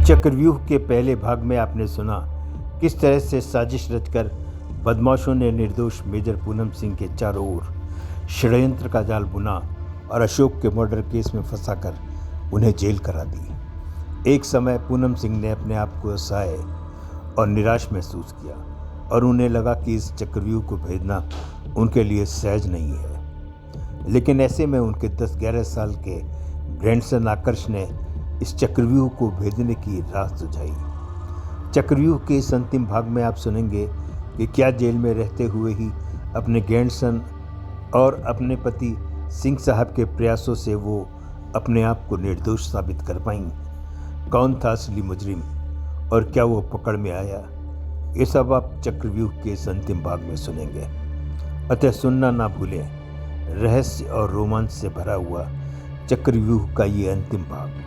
चक्रव्यूह के पहले भाग में आपने सुना किस तरह से साजिश रचकर बदमाशों ने निर्दोष मेजर पूनम सिंह के चारों ओर षड्यंत्र का जाल बुना और अशोक के मर्डर केस में फंसाकर उन्हें जेल करा दी। एक समय पूनम सिंह ने अपने आप को असहाय और निराश महसूस किया और उन्हें लगा कि इस चक्रव्यूह को भेजना उनके लिए सहज नहीं है। लेकिन ऐसे में उनके 10-11 साल के ग्रैंडसन आकर्ष ने इस चक्रव्यूह को भेजने की राह सुझाई। चक्रव्यूह के इस अंतिम भाग में आप सुनेंगे कि क्या जेल में रहते हुए ही अपने ग्रैंडसन और अपने पति सिंह साहब के प्रयासों से वो अपने आप को निर्दोष साबित कर पाईं। कौन था असली मुजरिम और क्या वो पकड़ में आया, ये सब आप चक्रव्यूह के इस अंतिम भाग में सुनेंगे। अतः सुनना ना भूलें रहस्य और रोमांच से भरा हुआ चक्रव्यूह का ये अंतिम भाग।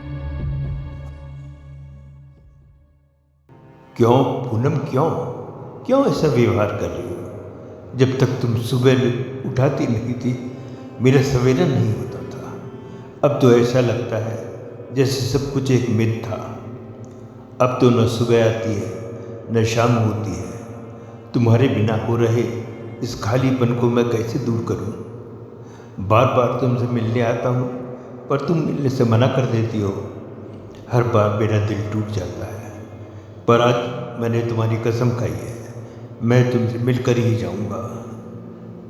क्यों पूनम, क्यों ऐसा व्यवहार कर रही हो? जब तक तुम सुबह उठाती नहीं थी मेरा सवेरा नहीं होता था। अब तो ऐसा लगता है जैसे सब कुछ एक मिथ था। अब तो न सुबह आती है न शाम होती है। तुम्हारे बिना हो रहे इस खालीपन को मैं कैसे दूर करूं? बार बार तुमसे मिलने आता हूं पर तुम मिलने से मना कर देती हो। हर बार मेरा दिल टूट जाता है, पर आज मैंने तुम्हारी कसम खाई है, मैं तुमसे मिलकर ही जाऊंगा।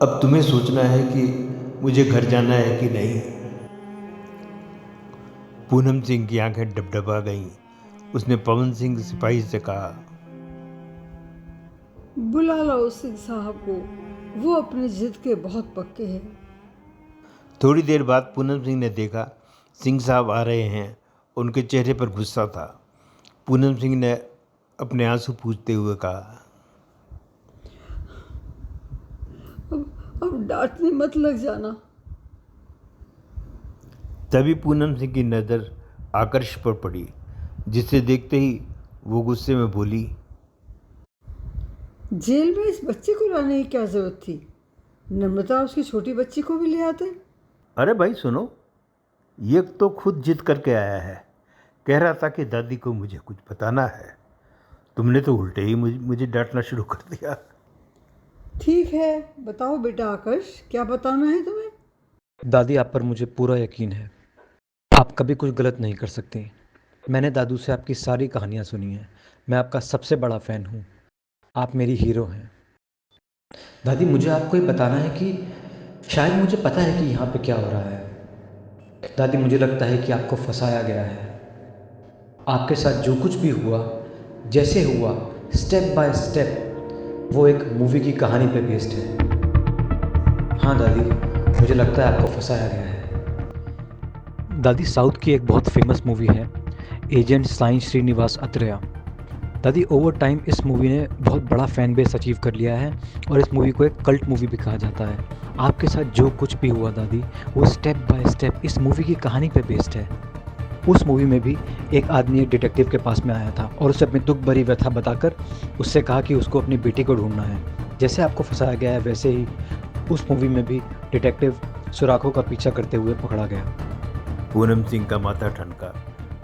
अब तुम्हें सोचना है कि मुझे घर जाना है कि नहीं। पूनम सिंह की आंखें डबडबा गईं। उसने पवन सिंह सिपाही से कहा, बुला लो सिंह साहब को, वो अपने जिद के बहुत पक्के हैं। थोड़ी देर बाद पूनम सिंह ने देखा सिंह साहब आ रहे हैं। उनके चेहरे पर गुस्सा था। पूनम सिंह ने अपने आंसू पूछते हुए कहा, अब डांटने मत लग जाना। तभी पूनम सिंह की नज़र आकर्ष पर पड़ी, जिसे देखते ही वो गुस्से में बोली, जेल में इस बच्चे को लाने की क्या जरूरत थी? नम्रता उसकी छोटी बच्ची को भी ले आते। अरे भाई सुनो, ये तो खुद जिद करके आया है। कह रहा था कि दादी को मुझे कुछ बताना है। तुमने तो उल्टे ही मुझे डांटना शुरू कर दिया। ठीक है, बताओ बेटा आकर्ष, क्या बताना है तुम्हें? दादी, आप पर मुझे पूरा यकीन है। आप कभी कुछ गलत नहीं कर सकती। मैंने दादू से आपकी सारी कहानियाँ सुनी हैं। मैं आपका सबसे बड़ा फ़ैन हूँ। आप मेरी हीरो हैं। दादी, मुझे आपको ये बताना है कि शायद मुझे पता है कि यहाँ पे क्या हो रहा है। दादी, मुझे लगता है कि आपको फंसाया गया है। आपके साथ जो कुछ भी हुआ, जैसे हुआ, स्टेप बाय स्टेप, वो एक मूवी की कहानी पे बेस्ड है। हाँ दादी, मुझे लगता है आपको फंसाया गया है। दादी, साउथ की एक बहुत फेमस मूवी है एजेंट साई श्रीनिवास अत्रेया। दादी, ओवर टाइम इस मूवी ने बहुत बड़ा फ़ैन बेस अचीव कर लिया है और इस मूवी को एक कल्ट मूवी भी कहा जाता है। आपके साथ जो कुछ भी हुआ दादी, वो स्टेप बाय स्टेप इस मूवी की कहानी पे बेस्ड है। उस मूवी में भी एक आदमी एक डिटेक्टिव के पास में आया था और उसे अपनी दुख भरी व्यथा बताकर उससे कहा कि उसको अपनी बेटी को ढूंढना है। जैसे आपको फंसाया गया है वैसे ही उस मूवी में भी डिटेक्टिव सुराखों का पीछा करते हुए पकड़ा गया। पूनम सिंह का माथा ठनका।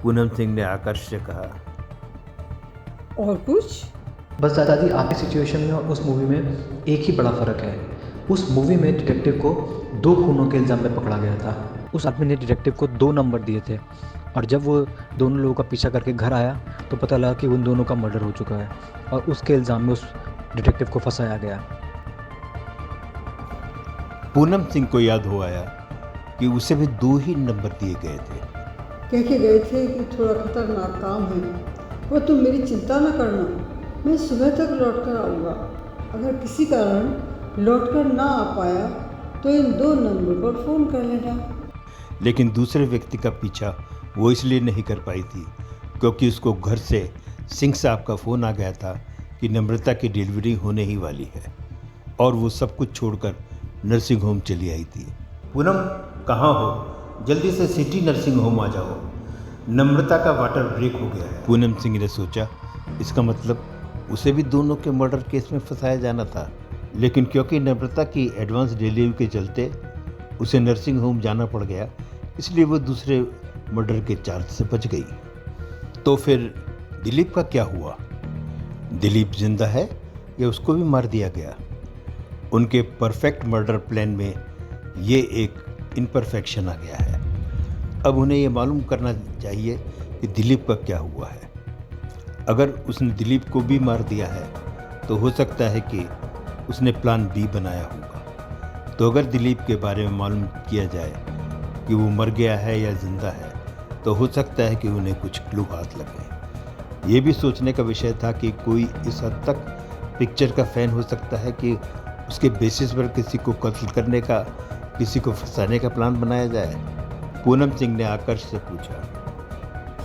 पूनम सिंह ने आकर्ष से कहा, और कुछ? बस दादी, आपकी सिचुएशन में और उस मूवी में एक ही बड़ा फ़र्क है। उस मूवी में डिटेक्टिव को 2 खूनों के इल्ज़ाम में पकड़ा गया था। उस आदमी ने डिटेक्टिव को 2 नंबर दिए थे और जब वो दोनों लोगों का पीछा करके घर आया तो पता लगा कि उन दोनों का मर्डर हो चुका है और उसके इल्ज़ाम में उस डिटेक्टिव को फंसाया गया। पूनम सिंह को याद हो आया कि उसे भी 2 ही नंबर दिए गए थे। कह के गए थे कि थोड़ा खतरनाक काम है, वो तुम मेरी चिंता न करना, मैं सुबह तक लौट कर आऊँगा। अगर किसी कारण लौट कर ना आ पाया तो इन 2 नंबर पर फ़ोन कर लेना। लेकिन दूसरे व्यक्ति का पीछा वो इसलिए नहीं कर पाई थी क्योंकि उसको घर से सिंह साहब का फ़ोन आ गया था कि नम्रता की डिलीवरी होने ही वाली है और वो सब कुछ छोड़कर नर्सिंग होम चली आई थी। पूनम, कहाँ हो? जल्दी से सिटी नर्सिंग होम आ जाओ, नम्रता का वाटर ब्रेक हो गया है। पूनम सिंह ने सोचा इसका मतलब उसे भी दोनों के मर्डर केस में फंसाया जाना था, लेकिन क्योंकि नम्रता की एडवांस डिलीवरी के चलते उसे नर्सिंग होम जाना पड़ गया, इसलिए वो दूसरे मर्डर के चार्ज से बच गई। तो फिर दिलीप का क्या हुआ? दिलीप जिंदा है या उसको भी मार दिया गया? उनके परफेक्ट मर्डर प्लान में ये एक इम्परफेक्शन आ गया है। अब उन्हें ये मालूम करना चाहिए कि दिलीप का क्या हुआ है। अगर उसने दिलीप को भी मार दिया है तो हो सकता है कि उसने प्लान बी बनाया होगा। तो अगर दिलीप के बारे में मालूम किया जाए कि वो मर गया है या जिंदा है तो हो सकता है कि उन्हें कुछ क्लू हाथ लगे। ये भी सोचने का विषय था कि कोई इस हद तक पिक्चर का फ़ैन हो सकता है कि उसके बेसिस पर किसी को कत्ल करने का, किसी को फंसाने का प्लान बनाया जाए। पूनम सिंह ने आकर्ष से पूछा,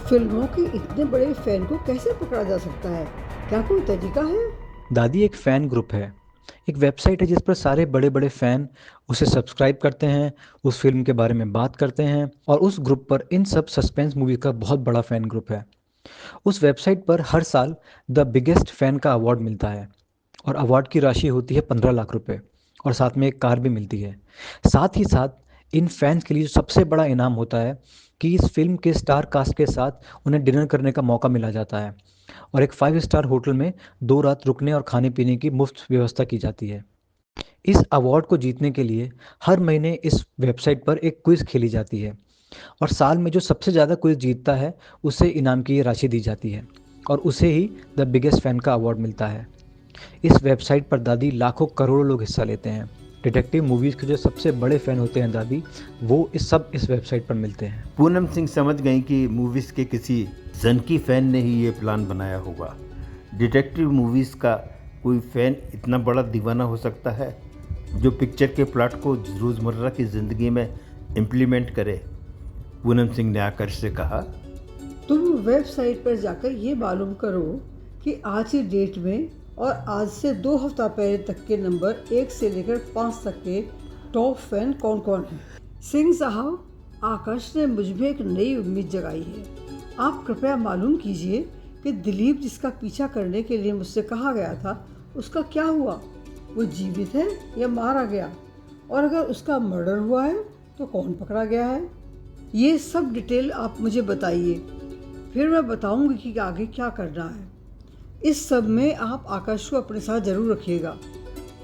फिल्मों के इतने बड़े फैन को कैसे पकड़ा जा सकता है? क्या कोई तरीका है? दादी, एक फ़ैन ग्रुप है, एक वेबसाइट है जिस पर सारे बड़े बड़े फ़ैन उसे सब्सक्राइब करते हैं, उस फिल्म के बारे में बात करते हैं, और उस ग्रुप पर इन सब सस्पेंस मूवी का बहुत बड़ा फ़ैन ग्रुप है। उस वेबसाइट पर हर साल द बिगेस्ट फ़ैन का अवार्ड मिलता है, और अवार्ड की राशि होती है 15 लाख रुपए, और साथ में एक कार भी मिलती है। साथ ही साथ इन फैंस के लिए जो सबसे बड़ा इनाम होता है कि इस फिल्म के स्टार कास्ट के साथ उन्हें डिनर करने का मौका मिला जाता है, और एक 5 स्टार होटल में 2 रात रुकने और खाने पीने की मुफ्त व्यवस्था की जाती है। इस अवार्ड को जीतने के लिए हर महीने इस वेबसाइट पर एक क्विज़ खेली जाती है, और साल में जो सबसे ज़्यादा क्विज़ जीतता है उसे इनाम की ये राशि दी जाती है, और उसे ही द बिगेस्ट फ़ैन का अवार्ड मिलता है। इस वेबसाइट पर दादी लाखों करोड़ों लोग हिस्सा लेते हैं। डिटेक्टिव मूवीज़ के जो सबसे बड़े फ़ैन होते हैं दादी, वो इस वेबसाइट पर मिलते हैं। पूनम सिंह समझ गई कि मूवीज़ के किसी जनकी फ़ैन ने ही ये प्लान बनाया होगा। डिटेक्टिव मूवीज़ का कोई फ़ैन इतना बड़ा दीवाना हो सकता है जो पिक्चर के प्लॉट को रोज़मर्रा की ज़िंदगी में इम्प्लीमेंट करे। पूनम सिंह ने आकर्ष से कहा, तुम वेबसाइट पर जाकर ये मालूम करो कि आज की डेट में और आज से 2 हफ्ता पहले तक के नंबर 1 से लेकर 5 तक के टॉप फैन कौन कौन हैं। सिंह साहब, आकाश ने मुझ में एक नई उम्मीद जगाई है। आप कृपया मालूम कीजिए कि दिलीप जिसका पीछा करने के लिए मुझसे कहा गया था, उसका क्या हुआ? वो जीवित है या मारा गया? और अगर उसका मर्डर हुआ है तो कौन पकड़ा गया है? ये सब डिटेल आप मुझे बताइए, फिर मैं बताऊंगी कि आगे क्या करना है। इस सब में आप आकाश को अपने साथ जरूर रखिएगा,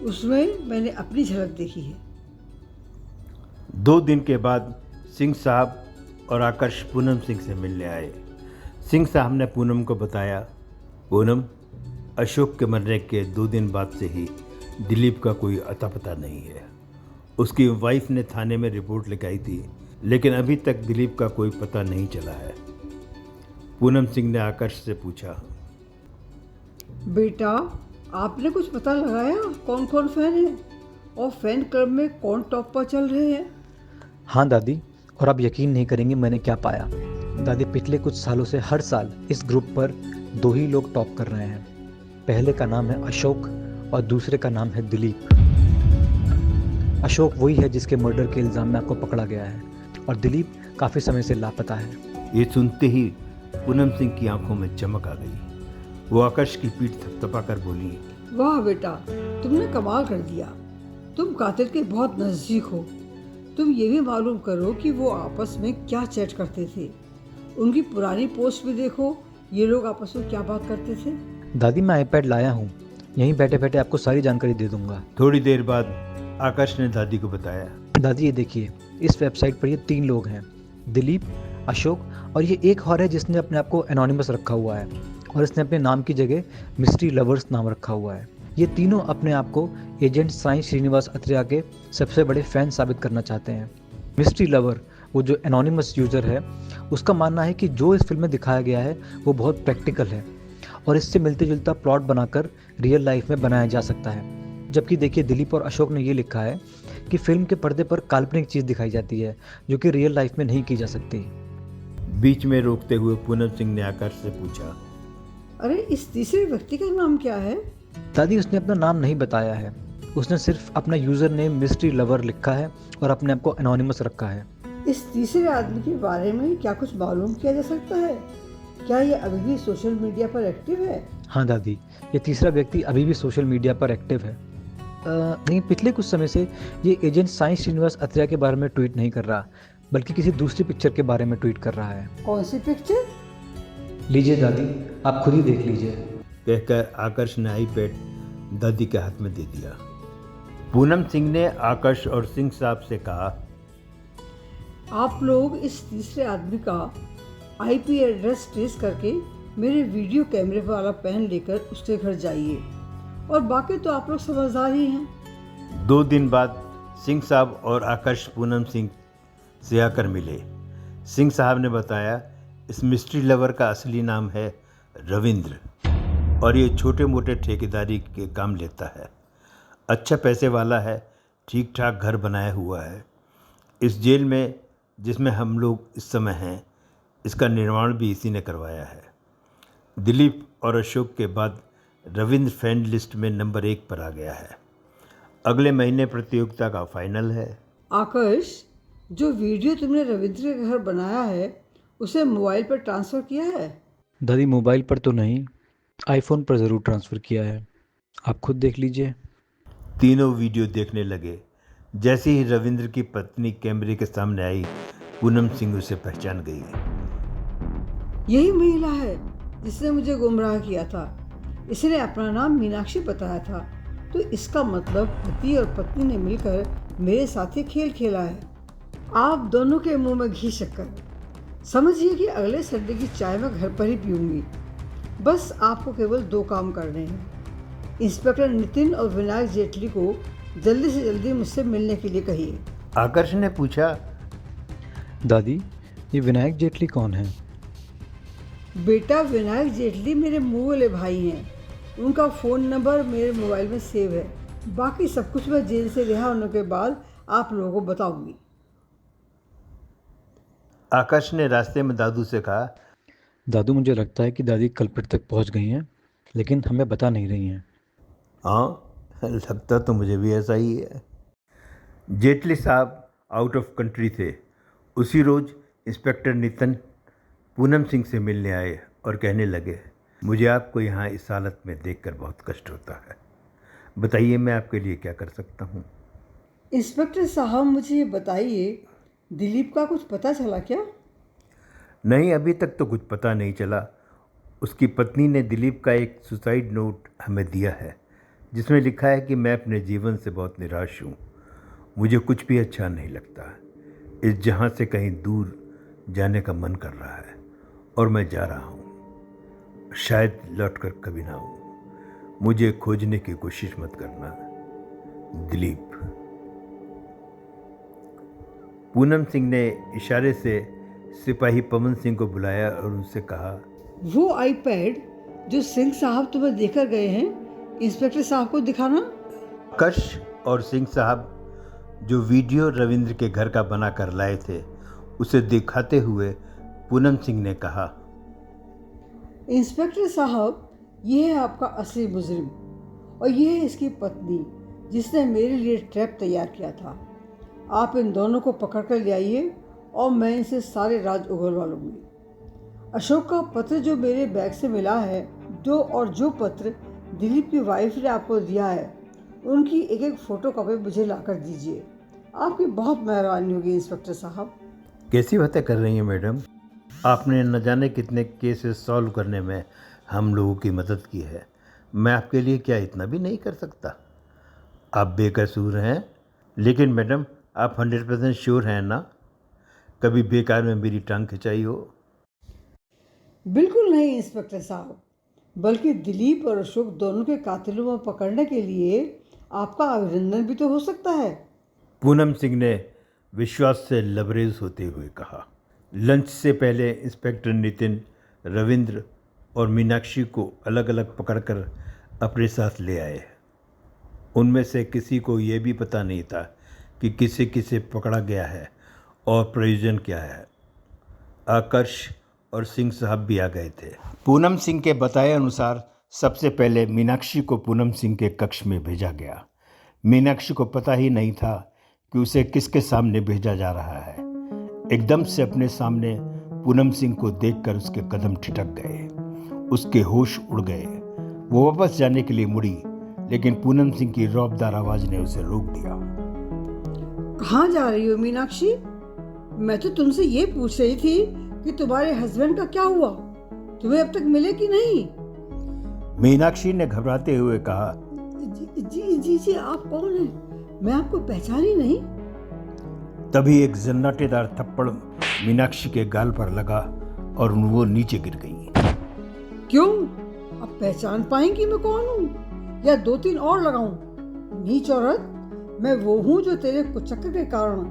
उसमें मैंने अपनी झलक देखी है। 2 दिन के बाद सिंह साहब और आकर्ष पूनम सिंह से मिलने आए। सिंह साहब ने पूनम को बताया, पूनम, अशोक के मरने के 2 दिन बाद से ही दिलीप का कोई अता पता नहीं है। उसकी वाइफ ने थाने में रिपोर्ट लिखाई थी, लेकिन अभी तक दिलीप का कोई पता नहीं चला है। पूनम सिंह ने आकर्ष से पूछा, बेटा, आपने कुछ पता लगाया कौन कौन फैन है और फैन क्लब में कौन टॉप पर चल रहे हैं? हाँ दादी, और आप यकीन नहीं करेंगे मैंने क्या पाया। दादी, पिछले कुछ सालों से हर साल इस ग्रुप पर 2 ही लोग टॉप कर रहे हैं। पहले का नाम है अशोक और दूसरे का नाम है दिलीप। अशोक वही है जिसके मर्डर के इल्ज़ाम में आपको पकड़ा गया है, और दिलीप काफ़ी समय से लापता है। ये सुनते ही पूनम सिंह की आंखों में चमक आ गई। वो आकर्ष की पीठ थपथपा कर बोली, वाह बेटा, तुमने कमाल कर दिया। तुम कातिल के बहुत नज़दीक हो। तुम ये भी मालूम करो कि वो आपस में क्या चैट करते थे। उनकी पुरानी पोस्ट भी देखो, ये लोग आपस में क्या बात करते थे। दादी, मैं आईपैड लाया हूँ, यहीं बैठे बैठे आपको सारी जानकारी दे दूंगा। थोड़ी देर बाद आकर्ष ने दादी को बताया, दादी ये देखिए, इस वेबसाइट पर ये 3 लोग हैं, दिलीप, अशोक और ये एक और है जिसने अपने आप को एनोनिमस रखा हुआ है, और इसने अपने नाम की जगह मिस्ट्री लवर्स नाम रखा हुआ है। ये तीनों अपने आप को एजेंट साईं श्रीनिवास अत्रेया के सबसे बड़े फैन साबित करना चाहते हैं। मिस्ट्री लवर, वो जो एनोनिमस यूज़र है, उसका मानना है कि जो इस फिल्म में दिखाया गया है वो बहुत प्रैक्टिकल है और इससे मिलते जुलता प्लॉट बनाकर रियल लाइफ में बनाया जा सकता है। जबकि देखिए, दिलीप और अशोक ने ये लिखा है कि फिल्म के पर्दे पर काल्पनिक चीज़ दिखाई जाती है जो कि रियल लाइफ में नहीं की जा सकती। बीच में रोकते हुए पूनम सिंह ने आकर्ष से पूछा, अरे, इस तीसरे व्यक्ति का नाम क्या है? दादी, उसने अपना नाम नहीं बताया है, उसने सिर्फ अपना यूज़र नेम मिस्ट्री लवर लिखा है और अपने आप को एनोनिमस रखा है। इस तीसरे आदमी के बारे में क्या कुछ मालूम किया जा सकता है? क्या ये अभी भी सोशल मीडिया पर एक्टिव है? हाँ दादी, ये तीसरा व्यक्ति अभी भी सोशल मीडिया पर एक्टिव है। नहीं, पिछले कुछ समय से ये एजेंट साईं श्रीनिवास अत्रेया के बारे में ट्वीट नहीं कर रहा, बल्कि किसी दूसरी पिक्चर के बारे में ट्वीट कर रहा है। कौन सी पिक्चर? लीजिए दादी, आप खुद ही देख लीजिए। कहकर आकर्ष ने आईपैड दादी के हाथ में दे दिया। पूनम सिंह ने आकर्ष और सिंह साहब से कहा, आप लोग इस तीसरे आदमी का आईपी एड्रेस ट्रेस करके मेरे वीडियो कैमरे वाला पेन लेकर उसके घर जाइए, और बाकी तो आप लोग समझदार ही हैं। 2 दिन बाद सिंह साहब और आकर्ष पूनम सिंह से आकर मिले। सिंह साहब ने बताया, इस मिस्ट्री लवर का असली नाम है रविंद्र और ये छोटे मोटे ठेकेदारी के काम लेता है। अच्छा पैसे वाला है, ठीक ठाक घर बनाया हुआ है। इस जेल में जिसमें हम लोग इस समय हैं, इसका निर्माण भी इसी ने करवाया है। दिलीप और अशोक के बाद रविंद्र फैन लिस्ट में नंबर 1 पर आ गया है। अगले महीने प्रतियोगिता का फाइनल है। आकर्ष, जो वीडियो तुमने रविंद्र के घर बनाया है उसे मोबाइल पर ट्रांसफ़र किया है? दादी मोबाइल पर तो नहीं, आईफोन पर ज़रूर ट्रांसफ़र किया है, आप खुद देख लीजिए। तीनों वीडियो देखने लगे। जैसे ही रविंद्र की पत्नी कैमरे के सामने आई, पूनम सिंह उसे पहचान गई। यही महिला है जिसने मुझे गुमराह किया था। इसने अपना नाम मीनाक्षी बताया था, तो इसका मतलब पति और पत्नी ने मिलकर मेरे साथ ही खेल खेला है। आप दोनों के मुंह में घी शक्कर। समझिए कि अगले संडे की चाय मैं घर पर ही पीऊंगी। बस आपको केवल 2 काम करने हैं। इंस्पेक्टर नितिन और विनायक जेटली को जल्दी से जल्दी मुझसे मिलने के लिए कहिए। आकर्ष ने पूछा, दादी ये विनायक जेटली कौन है? बेटा, विनायक जेटली मेरे मुँह वाले भाई हैं। उनका फ़ोन नंबर मेरे मोबाइल में सेव है। बाकी सब कुछ मैं जेल से रिहा होने के बाद आप लोगों को बताऊंगी। आकर्ष ने रास्ते में दादू से कहा, दादू मुझे लगता है कि दादी कल्प्रिट तक पहुंच गई हैं, लेकिन हमें बता नहीं रही हैं। हाँ, लगता तो मुझे भी ऐसा ही है। जेटली साहब आउट ऑफ कंट्री थे। उसी रोज़ इंस्पेक्टर नितिन पूनम सिंह से मिलने आए और कहने लगे, मुझे आपको यहाँ इस हालत में देखकर बहुत कष्ट होता है। बताइए मैं आपके लिए क्या कर सकता हूँ। इंस्पेक्टर साहब, मुझे ये बताइए, दिलीप का कुछ पता चला क्या? नहीं, अभी तक तो कुछ पता नहीं चला। उसकी पत्नी ने दिलीप का एक सुसाइड नोट हमें दिया है, जिसमें लिखा है कि मैं अपने जीवन से बहुत निराश हूँ। मुझे कुछ भी अच्छा नहीं लगता। इस जहाँ से कहीं दूर जाने का मन कर रहा है और मैं जा रहा हूँ। शायद लौटकर कभी ना आऊँ। मुझे खोजने की कोशिश मत करना, दिलीप। पूनम सिंह ने इशारे से सिपाही पवन सिंह को बुलाया और उनसे कहा, वो आईपैड जो सिंह साहब तुम्हें देकर गए हैं, इंस्पेक्टर साहब को दिखाना। आकर्ष और सिंह साहब जो वीडियो रविंद्र के घर का बना कर लाए थे, उसे दिखाते हुए पूनम सिंह ने कहा, इंस्पेक्टर साहब, ये है आपका असली मुजरिम और ये है इसकी पत्नी जिसने मेरे लिए ट्रैप तैयार किया था। आप इन दोनों को पकड़ कर ले आइए और मैं इनसे सारे राज उगलवा लूँगी। अशोक का पत्र जो मेरे बैग से मिला है, जो पत्र दिलीप की वाइफ ने आपको दिया है, उनकी एक एक फ़ोटो कॉपी मुझे ला कर दीजिए। आपकी बहुत मेहरबानी होगी इंस्पेक्टर साहब। कैसी बातें कर रही हैं मैडम? आपने न जाने कितने केसेस सॉल्व करने में हम लोगों की मदद की है। मैं आपके लिए क्या इतना भी नहीं कर सकता? आप बेकसूर हैं। लेकिन मैडम, आप 100% श्योर हैं ना? कभी बेकार में मेरी टांग खिंचाई हो? बिल्कुल नहीं इंस्पेक्टर साहब, बल्कि दिलीप और अशोक दोनों के कातिलों को पकड़ने के लिए आपका अभिनंदन भी तो हो सकता है। पूनम सिंह ने विश्वास से लबरेज होते हुए कहा। लंच से पहले इंस्पेक्टर नितिन रविंद्र और मीनाक्षी को अलग अलग पकड़कर अपने साथ ले आए। उनमें से किसी को ये भी पता नहीं था कि किसे किसे पकड़ा गया है और प्रयोजन क्या है। आकर्ष और सिंह साहब भी आ गए थे। पूनम सिंह के बताए अनुसार सबसे पहले मीनाक्षी को पूनम सिंह के कक्ष में भेजा गया। मीनाक्षी को पता ही नहीं था कि उसे किसके सामने भेजा जा रहा है। एकदम से अपने सामने पूनम सिंह को देखकर उसके कदम ठिठक गए, उसके होश उड़ गए। वो वापस जाने के लिए मुड़ी, लेकिन पूनम सिंह की रौबदार आवाज ने उसे रोक दिया। कहाँ जा रही हो मीनाक्षी? मैं तो तुमसे ये पूछ रही थी कि तुम्हारे हस्बैंड का क्या हुआ। तुम्हें अब तक मिले कि नहीं? मीनाक्षी ने घबराते हुए कहा, जी आप कौन हैं? मैं आपको पहचानी नहीं। तभी एक जन्नाटेदार थप्पड़ मीनाक्षी के गाल पर लगा और वो नीचे गिर गई। क्यों? अब पहचान पाएंगी मैं कौन हूँ या 2-3 और लगाऊं? नीच औरत, मैं वो हूँ जो तेरे कुचक्कर के कारण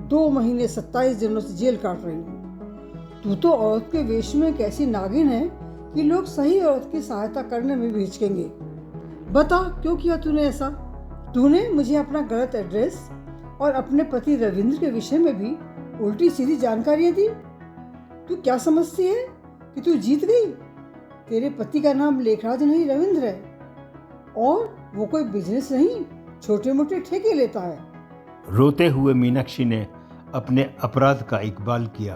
2 महीने 27 दिनों से जेल काट रही हूँ। तू तो औरत के वेश में एक ऐसी नागिन है कि लोग सही औरत की सहायता करने में भी हिचकेंगे। बता क्यों किया तूने ऐसा? तूने मुझे अपना गलत एड्रेस और अपने पति रविंद्र के विषय में भी उल्टी सीधी जानकारियां दी। तू क्या समझती है कि तू जीत गई? तेरे पति का नाम लेखराज नहीं रविंद्र है और वो कोई बिजनेस नहीं, छोटे मोटे ठेके लेता है। रोते हुए मीनाक्षी ने अपने अपराध का इकबाल किया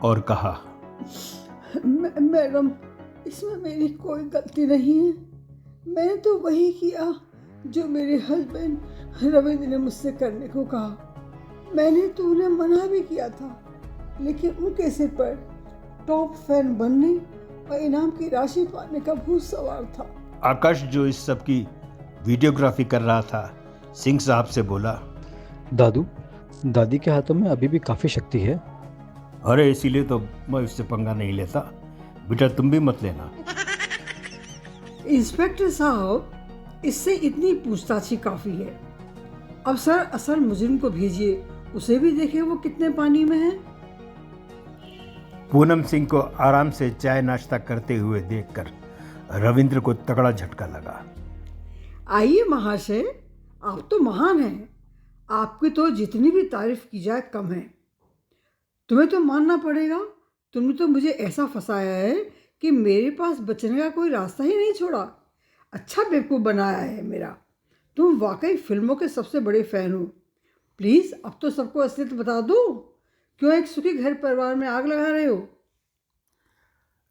और कहा, मैडम, इसमें मेरी कोई गलती नहीं है। मैंने तो वही किया जो मेरे हस्बैंड रविंद्र ने मुझसे करने को कहा। मैंने तो उन्हें मना भी किया था, लेकिन उनके सिर पर टॉप फैन बनने और इनाम की राशि पाने का भूत सवार था। आकाश जो इस सब की वीडियोग्राफी कर रहा था, सिंह साहब से बोला, दादू, दादी के हाथों में अभी भी काफ़ी शक्ति है। अरे इसीलिए तो मैं उससे पंगा नहीं लेता। बेटा तुम भी मत लेना। इंस्पेक्टर साहब, इससे इतनी पूछताछ ही काफ़ी है। अब सर असल मुजरिम को भेजिए, उसे भी देखे वो कितने पानी में है। पूनम सिंह को आराम से चाय नाश्ता करते हुए देखकर रविंद्र को तगड़ा झटका लगा। आइए महाशय, आप तो महान हैं। आपकी तो जितनी भी तारीफ की जाए कम है। तुम्हें तो मानना पड़ेगा, तुमने तो मुझे ऐसा फंसाया है कि मेरे पास बचने का कोई रास्ता ही नहीं छोड़ा। अच्छा बेवकूफ़ बनाया है मेरा। तुम वाकई फिल्मों के सबसे बड़े फ़ैन हो। प्लीज़ अब तो सबको असलियत बता दो। क्यों एक सुखी घर परिवार में आग लगा रहे हो?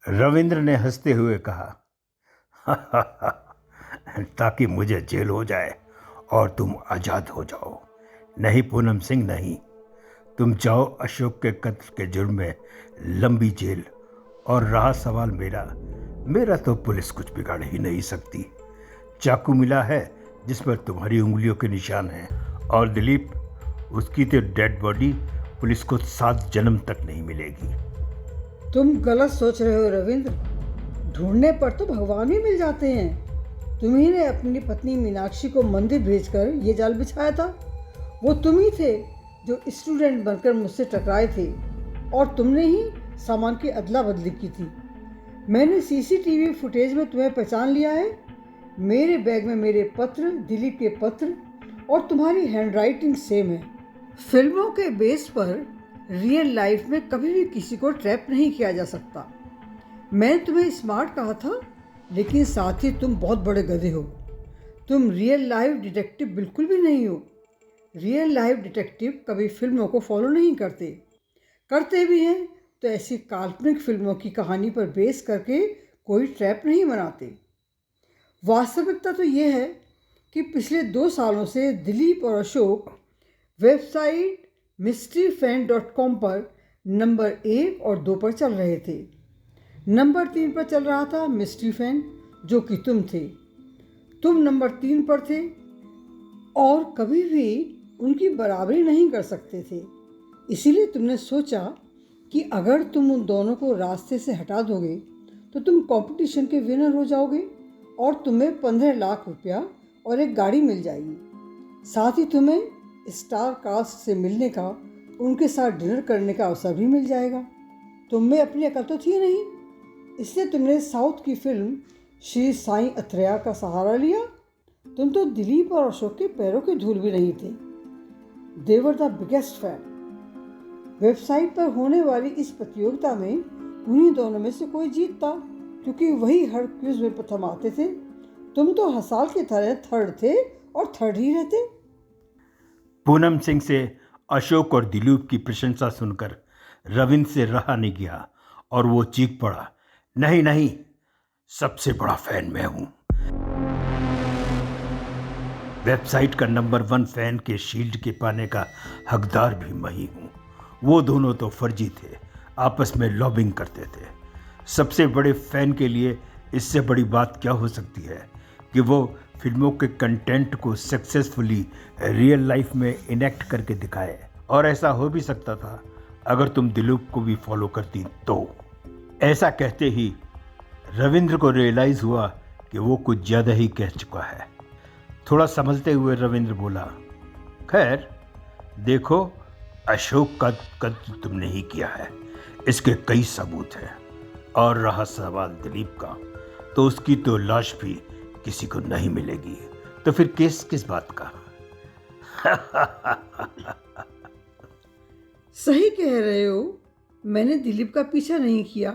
रविंद्र ने हंसते हुए कहा, ताकि मुझे जेल हो जाए और तुम आज़ाद हो जाओ। नहीं पूनम सिंह, नहीं। तुम जाओ अशोक के कत्ल के जुर्म में लंबी जेल, और रहा सवाल मेरा तो पुलिस कुछ बिगाड़ ही नहीं सकती। चाकू मिला है जिस पर तुम्हारी उंगलियों के निशान हैं, और दिलीप, उसकी तो डेड बॉडी पुलिस को 7 जन्म तक नहीं मिलेगी। तुम गलत सोच रहे हो रविंद्र। ढूंढने पर तो भगवान भी मिल जाते हैं। तुम्ही ने अपनी पत्नी मीनाक्षी को मंदिर भेजकर ये जाल बिछाया था। वो तुम ही थे जो स्टूडेंट बनकर मुझसे टकराए थे, और तुमने ही सामान की अदला बदली की थी। मैंने सीसीटीवी फुटेज में तुम्हें पहचान लिया है। मेरे बैग में मेरे पत्र, दिलीप के पत्र और तुम्हारी हैंडराइटिंग सेम है। फिल्मों के बेस पर रियल लाइफ में कभी भी किसी को ट्रैप नहीं किया जा सकता। मैंने तुम्हें स्मार्ट कहा था, लेकिन साथ ही तुम बहुत बड़े गधे हो। तुम रियल लाइफ डिटेक्टिव बिल्कुल भी नहीं हो। रियल लाइफ डिटेक्टिव कभी फिल्मों को फॉलो नहीं करते। करते भी हैं तो ऐसी काल्पनिक फिल्मों की कहानी पर बेस करके कोई ट्रैप नहीं बनाते। वास्तविकता तो ये है कि पिछले 2 सालों से दिलीप और अशोक वेबसाइट mysteryfan.com पर नंबर 1 और 2 पर चल रहे थे। नंबर 3 पर चल रहा था मिस्ट्री फैन, जो कि तुम थे। तुम नंबर 3 पर थे और कभी भी उनकी बराबरी नहीं कर सकते थे। इसीलिए तुमने सोचा कि अगर तुम उन दोनों को रास्ते से हटा दोगे तो तुम कंपटीशन के विनर हो जाओगे और तुम्हें 15 लाख रुपया और एक गाड़ी मिल जाएगी। साथ ही तुम्हें स्टार कास्ट से मिलने का, उनके साथ डिनर करने का अवसर भी मिल जाएगा। तुम में अपनी अकल तो थी नहीं, इसलिए तुमने साउथ की फिल्म श्री साईं अथरेया का सहारा लिया। तुम तो दिलीप और अशोक के पैरों की धूल भी नहीं थे। They were the biggest fan. Website पर होने वाली इस प्रतियोगिता में उन्हीं दोनों में से कोई जीतता, क्योंकि वही हर क्विज में प्रथम आते थे। तुम तो हसाल की तरह थर्ड थे और थर्ड ही रहते। पूनम सिंह से अशोक और दिलीप की प्रशंसा सुनकर रविंद्र से रहा नहीं गया और वो चीख पड़ा, नहीं नहीं, सबसे बड़ा फैन मैं हूं। वेबसाइट का नंबर 1 फैन के शील्ड के पाने का हकदार भी मैं ही हूं। वो दोनों तो फर्जी थे, आपस में लॉबिंग करते थे। सबसे बड़े फैन के लिए इससे बड़ी बात क्या हो सकती है कि वो फिल्मों के कंटेंट को सक्सेसफुली रियल लाइफ में इनेक्ट करके दिखाए। और ऐसा हो भी सकता था अगर तुम दिलीप को भी फॉलो करती तो। ऐसा कहते ही रविंद्र को रियलाइज हुआ कि वो कुछ ज़्यादा ही कह चुका है। थोड़ा संभलते हुए रविंद्र बोला, खैर देखो, अशोक का कत्ल तुमने ही किया है, इसके कई सबूत हैं। और रहा सवाल दिलीप का, तो उसकी तो लाश भी किसी को नहीं मिलेगी, तो फिर केस किस बात का? सही कह रहे हो, मैंने दिलीप का पीछा नहीं किया।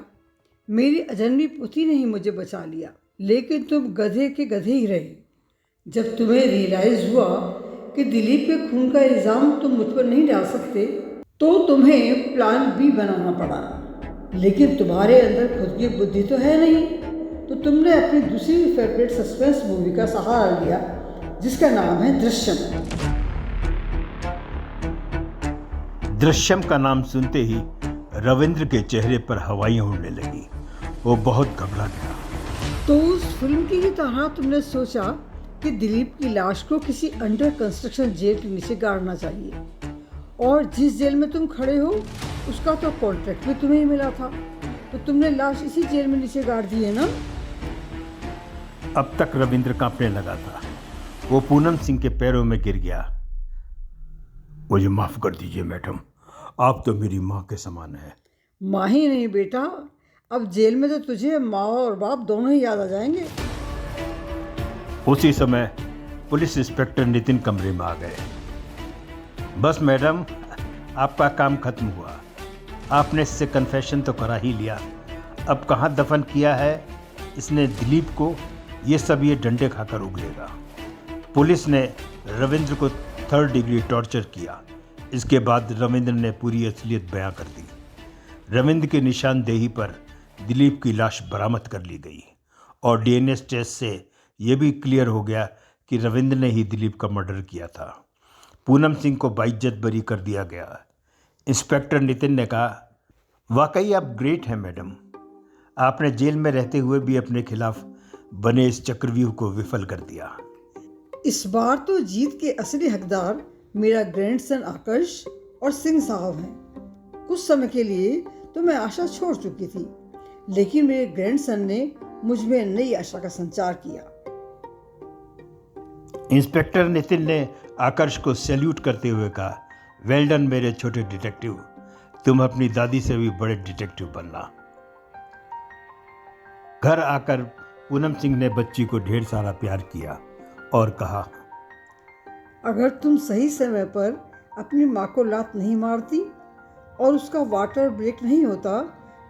मेरी अजनबी पुती ने ही मुझे बचा लिया, लेकिन तुम गधे के गधे ही रहे। जब तुम्हें रियलाइज हुआ कि दिलीप के खून का इल्ज़ाम तुम मुझ पर नहीं डाल सकते, तो तुम्हें प्लान बी बनाना पड़ा। लेकिन तुम्हारे अंदर खुद की बुद्धि तो है नहीं, तो तुमने अपनी दूसरी फेवरेट सस्पेंस मूवी का सहारा लिया, जिसका नाम है दृश्यम। दृश्यम का नाम सुनते ही रविंद्र के चेहरे पर हवाइयाँ उड़ने लगी। वो बहुत घबरा गया। तो उस फिल्म की ही तरह तुमने सोचा कि दिलीप की लाश को किसी अंडर कंस्ट्रक्शन जेल के नीचे गाड़ना चाहिए, और जिस जेल में तुम खड़े हो उसका तो कॉन्ट्रैक्ट भी तुम्हें ही मिला था, तो तुमने लाश इसी जेल में नीचे गाड़ दी है ना? अब तक रविंद्र कांपने लगा था। वो पूनम सिंह के पैरों में गिर गया। मुझे माफ कर दीजिए मैडम, आप तो मेरी माँ के समान है। माँ ही नहीं बेटा, अब जेल में तो तुझे माँ और बाप दोनों ही याद आ जाएंगे। उसी समय पुलिस इंस्पेक्टर नितिन कमरे में आ गए। बस मैडम, आपका काम खत्म हुआ। आपने इससे कन्फेशन तो करा ही लिया, अब कहाँ दफन किया है इसने दिलीप को, ये सब ये डंडे खाकर उगलेगा। पुलिस ने रविंद्र को 3rd डिग्री टॉर्चर किया। इसके बाद रविंद्र ने पूरी असलियत बयां कर दी। रविंद्र की निशानदेही पर दिलीप की लाश बरामद कर ली गई और डीएनए टेस्ट से ये भी क्लियर हो गया कि रविंद्र ने ही दिलीप का मर्डर किया था। पूनम सिंह को बाइज्जत बरी कर दिया गया। इंस्पेक्टर नितिन ने कहा, वाकई आप ग्रेट हैं मैडम, आपने जेल में रहते हुए भी अपने खिलाफ बने इस चक्रव्यूह को विफल कर दिया। इस बार तो जीत के असली हकदार मेरा ग्रैंडसन आकर्ष और सिंह साहब हैं। कुछ समय के लिए तो मैं आशा छोड़ चुकी थी, लेकिन मेरे ग्रैंडसन ने मुझ में नई आशा का संचार किया। इंस्पेक्टर नितिन ने आकर्ष को सैल्यूट करते हुए कहा, वेल डन मेरे छोटे डिटेक्टिव, तुम अपनी दादी से भी बड़े डिटेक्टिव बनना। घर आकर पूनम सिंह ने बच्ची को ढेर सारा प्यार किया और कहा, अगर तुम सही समय पर अपनी माँ को लात नहीं मारती और उसका वाटर ब्रेक नहीं होता,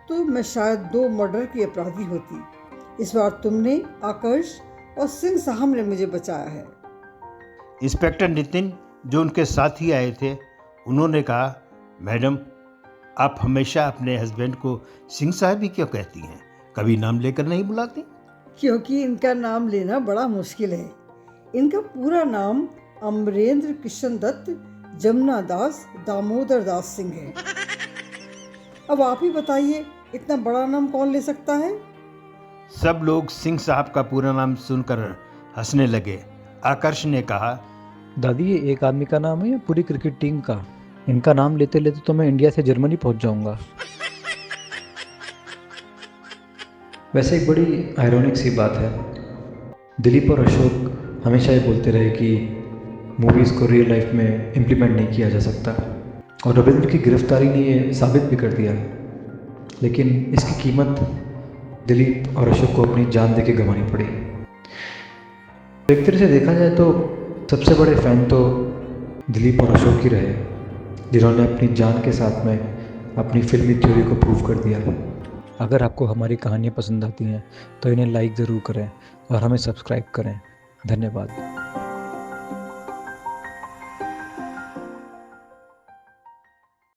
तो मैं शायद 2 मर्डर की अपराधी होती। इस बार तुमने, आकर्ष और सिंह साहब ने मुझे बचाया है। इंस्पेक्टर नितिन जो उनके साथ ही आए थे, उन्होंने कहा, मैडम आप हमेशा अपने हस्बैंड को सिंह साहब ही क्यों कहती हैं, कभी नाम लेकर नहीं बुलाती? क्योंकि इनका नाम लेना बड़ा मुश्किल है। इनका पूरा नाम अमरेंद्र कृष्ण दत्त जमुना दास दामोदर दास सिंह है। अब आप ही बताइए, इतना बड़ा नाम कौन ले सकता है? सब लोग सिंह साहब का पूरा नाम सुनकर हंसने लगे। आकर्ष ने कहा, दादी ये एक आदमी का नाम है या पूरी क्रिकेट टीम का? इनका नाम लेते लेते तो मैं इंडिया से जर्मनी पहुंच जाऊंगा। वैसे एक बड़ी आयरॉनिक सी बात है, दिलीप और अशोक हमेशा ये बोलते रहे कि मूवीज़ को रियल लाइफ में इम्प्लीमेंट नहीं किया जा सकता, और रविंद्र की गिरफ्तारी ने ये साबित भी कर दिया। लेकिन इसकी कीमत दिलीप और अशोक को अपनी जान देके गंवानी पड़ी। एक तरह से देखा जाए तो सबसे बड़े फ़ैन तो दिलीप और अशोक ही रहे, जिन्होंने अपनी जान के साथ में अपनी फिल्मी थ्योरी को प्रूव कर दिया। अगर आपको हमारी कहानियाँ पसंद आती हैं तो इन्हें लाइक ज़रूर करें और हमें सब्सक्राइब करें। धन्यवाद।